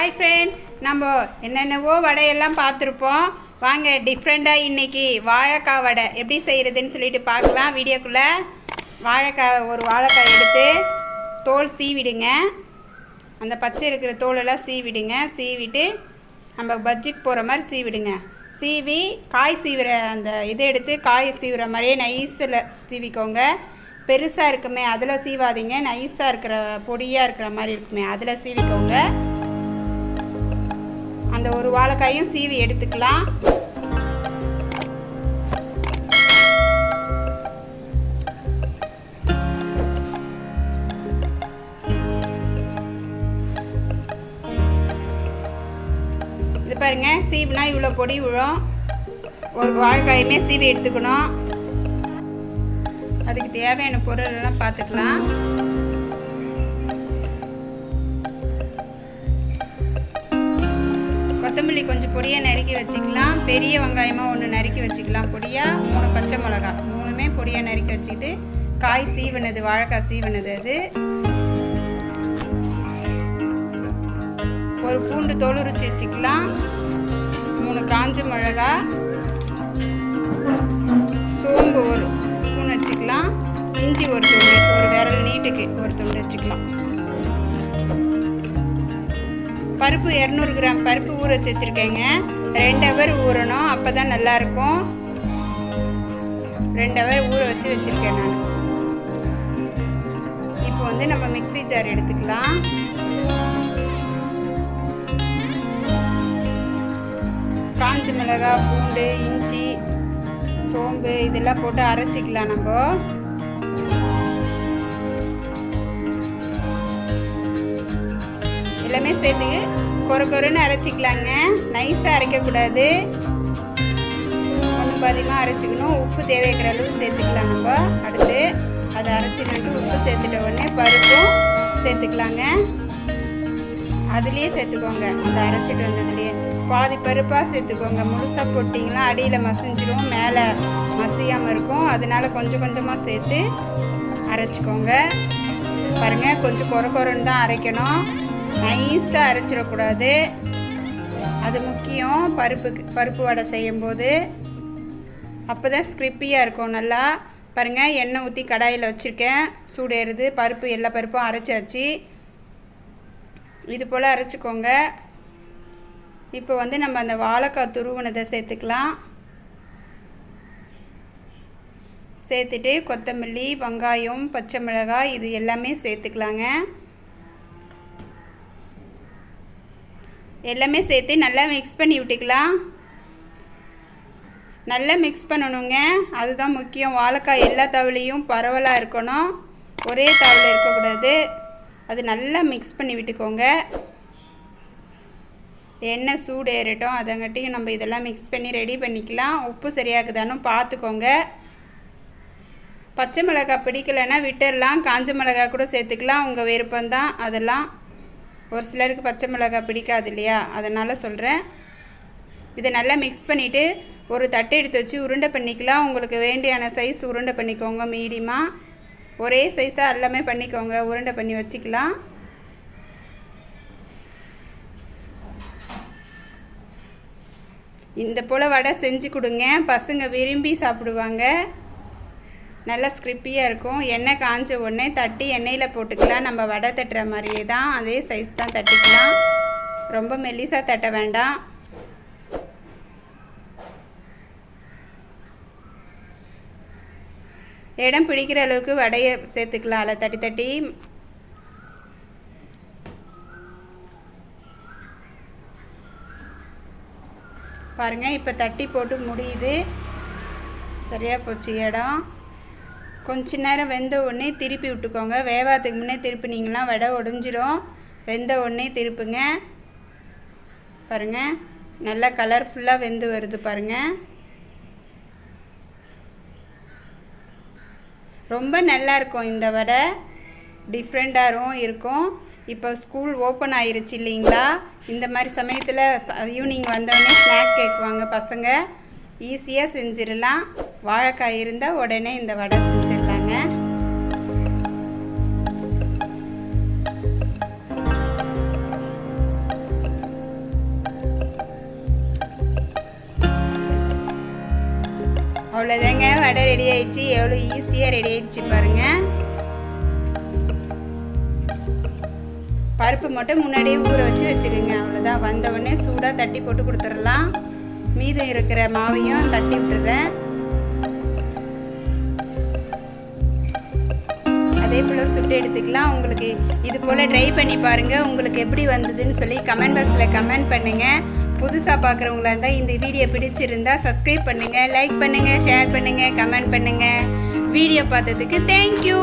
Hi friend, நம்ம என்னென்னவோ வடையெல்லாம் பார்த்துருப்போம். வாங்க டிஃப்ரெண்ட்டாக இன்றைக்கி வாழைக்காய் வடை எப்படி செய்கிறதுன்னு சொல்லிட்டு பார்க்கலாம். வீடியோக்குள்ளே ஒரு வாழைக்காய் எடுத்து தோல் சீவிடுங்க. அந்த பச்சை இருக்கிற தோலெல்லாம் சீவிடுங்க. சீவிட்டு நம்ம பஜ்ஜிக்கு போகிற மாதிரி சீவிடுங்க. சீவி காய் சீவிற அந்த இதை எடுத்து காய் சீவிற மாதிரியே நைஸில் சீவிக்கோங்க. பெருசாக இருக்குமே அதில் சீவாதீங்க. நைஸாக இருக்கிற பொடியாக இருக்கிற மாதிரி இருக்குமே அதில் சீவிக்கோங்க. அந்த ஒரு வாழைக்காயும் சீவி எடுத்துக்கலாம். இது பாருங்க, சீவினா இவ்வளோ பொடி விழும். ஒரு வாழைக்காயுமே சீவி எடுத்துக்கணும். அதுக்கு தேவையான பொருள் எல்லாம் பார்த்துக்கலாம். கொத்தமல்லி கொஞ்சம் பொடியாக நறுக்கி வச்சுக்கலாம். பெரிய வெங்காயமாக ஒன்று நறுக்கி வச்சுக்கலாம் பொடியாக. 3 பச்சை மிளகா 3மே பொடியாக நறுக்கி வச்சுக்கிட்டு காய் சீவனது, வாழைக்காய் சீவனது அது. ஒரு பூண்டு தோல் உரிச்சு வச்சுக்கலாம். 3 காஞ்ச மிளகா, சோம்பு ஒரு ஸ்பூன் வச்சுக்கலாம். இஞ்சி ஒரு துண்டு, ஒரு விரல் நீட்டுக்கு ஒரு துண்டு வச்சுக்கலாம். பருப்பு 200 கிராம் பருப்பு ஊற வச்சு வச்சுருக்கேங்க. 2 ஹவர் ஊறணும், அப்போ தான் நல்லாயிருக்கும். 2 ஹவர் ஊற வச்சு வச்சுருக்கேன் நான். இப்போ வந்து நம்ம மிக்ஸி ஜார் எடுத்துக்கலாம். காஞ்ச மிளகாய், பூண்டு, இஞ்சி, சோம்பு இதெல்லாம் போட்டு அரைச்சிக்கலாம். நம்ம எல்லாமே சேர்த்து கொரன்னு அரைச்சிக்கலாங்க. நைஸாக அரைக்கக்கூடாது, கொஞ்சம் பாதியமாக அரைச்சிக்கணும். உப்பு தேவைக்கிற அளவு சேர்த்துக்கலாம். நம்ம அடுத்து அதை அரைச்சிக்கிட்டு உப்பு சேர்த்துட்ட உடனே பருப்பும் சேர்த்துக்கலாங்க. அதுலேயே சேர்த்துக்கோங்க. அந்த அரைச்சிட்டு வந்ததுலேயே பாதி பருப்பாக சேர்த்துக்கோங்க. முழுசாக போட்டிங்கன்னா அடியில் மசிஞ்சிடும், மேலே மசியாமல் இருக்கும். அதனால் கொஞ்சம் கொஞ்சமாக சேர்த்து அரைச்சிக்கோங்க. பாருங்கள், கொஞ்சம் கொரன்னு தான் அரைக்கணும். நைஸாக அரைச்சிடக்கூடாது, அது முக்கியம். பருப்பு வடை செய்யும்போது அப்போ தான் ஸ்கிரிப்பியாக இருக்கும் நல்லா. பாருங்கள், எண்ணெய் ஊற்றி கடாயில் வச்சுருக்கேன், சூடேறுது. பருப்பு எல்லா பருப்பும் அரைச்சாச்சு. இது போல் அரைச்சிக்கோங்க. இப்போ வந்து நம்ம அந்த வாழைக்காய் துருவினதை சேர்த்துக்கலாம். சேர்த்துட்டு கொத்தமல்லி, வெங்காயம், பச்சை மிளகாய் இது எல்லாமே சேர்த்துக்கலாங்க. எல்லாமே சேர்த்து நல்லா மிக்ஸ் பண்ணி விட்டுக்கலாம். நல்லா மிக்ஸ் பண்ணணுங்க, அதுதான் முக்கியம். வாழைக்காய் எல்லா தவளையும் பரவலாக இருக்கணும், ஒரே தவளை இருக்கக்கூடாது. அது நல்லா மிக்ஸ் பண்ணி விட்டுக்கோங்க. எண்ணெய் சூடு ஏறட்டும், அதங்காட்டியும் நம்ம இதெல்லாம் மிக்ஸ் பண்ணி ரெடி பண்ணிக்கலாம். உப்பு சரியாக்குதானு பார்த்துக்கோங்க. பச்சை மிளகாய் பிடிக்கலைன்னா விட்டுடலாம், காஞ்ச மிளகாய் கூட சேர்த்துக்கலாம், உங்கள் விருப்பம்தான். அதெல்லாம் ஒரு சிலருக்கு பச்சை மிளகாய் பிடிக்காது இல்லையா, அதனால் சொல்கிறேன். இதை நல்லா மிக்ஸ் பண்ணிவிட்டு ஒரு தட்டை எடுத்து வச்சு உருண்டை பண்ணிக்கலாம். உங்களுக்கு வேண்டியான சைஸ் உருண்டை பண்ணிக்கோங்க. மீடியமாக ஒரே சைஸாக எல்லாமே பண்ணிக்கோங்க. உருண்டை பண்ணி வச்சுக்கலாம். இந்த போல் வடை செஞ்சு கொடுங்க, பசங்க விரும்பி சாப்பிடுவாங்க. நல்லா ஸ்கிரிப்பியாக இருக்கும். எண்ணெய் காஞ்ச உடனே தட்டி எண்ணெயில் போட்டுக்கலாம். நம்ம வடை தட்டுற மாதிரியே தான், அதே சைஸ் தான் தட்டிக்கலாம். ரொம்ப மெல்லிசாக தட்ட வேண்டாம். இடம் பிடிக்கிற அளவுக்கு வடையை சேர்த்துக்கலாம். அதில் தட்டி தட்டி பாருங்கள், இப்போ தட்டி போட்டு முடியுது. சரியாக போச்சு இடம். கொஞ்ச நேரம் வெந்த உடனே திருப்பி விட்டுக்கோங்க. வேவாததுக்கு முன்னே திருப்பினீங்கன்னா வடை உடைஞ்சிரும். வெந்த உடனே திருப்புங்க. பாருங்கள், நல்லா கலர்ஃபுல்லாக வெந்து வருது பாருங்கள். ரொம்ப நல்லாயிருக்கும் இந்த வடை, டிஃப்ரெண்ட்டாகவும் இருக்கும். இப்போ ஸ்கூல் ஓப்பன் ஆயிருச்சு இல்லைங்களா, இந்த மாதிரி சமயத்தில் ஈவினிங் வந்தோடனே ஸ்நாக் கேட்குவாங்க பசங்க. ஈஸியாக செஞ்சிடலாம். வாழைக்காய் இருந்தால் உடனே இந்த வடை செஞ்சிடலாங்க. அவ்வளோதாங்க, வடை ரெடி ஆயிடுச்சு. எவ்வளோ ஈஸியாக ரெடி ஆயிடுச்சு பாருங்கள். பருப்பு மட்டும் முன்னாடியே ஊற வச்சு வச்சுடுங்க. அவ்வளோதான். வந்தவுடனே சூடாக தட்டி போட்டு கொடுத்துடலாம். மீதம் இருக்கிற மாவையும் தட்டி விட்டுறேன். அதே போல் சுட்டு எடுத்துக்கலாம். உங்களுக்கு இது போல் ட்ரை பண்ணி பாருங்கள். உங்களுக்கு எப்படி வந்ததுன்னு சொல்லி கமெண்ட் பாக்ஸில் கமெண்ட் பண்ணுங்கள். புதுசாக பார்க்குறவங்களா இருந்தால் இந்த வீடியோ பிடிச்சிருந்தா சப்ஸ்கிரைப் பண்ணுங்கள், லைக் பண்ணுங்கள், ஷேர் பண்ணுங்கள், கமெண்ட் பண்ணுங்கள். வீடியோ பார்த்ததுக்கு தேங்க்யூ.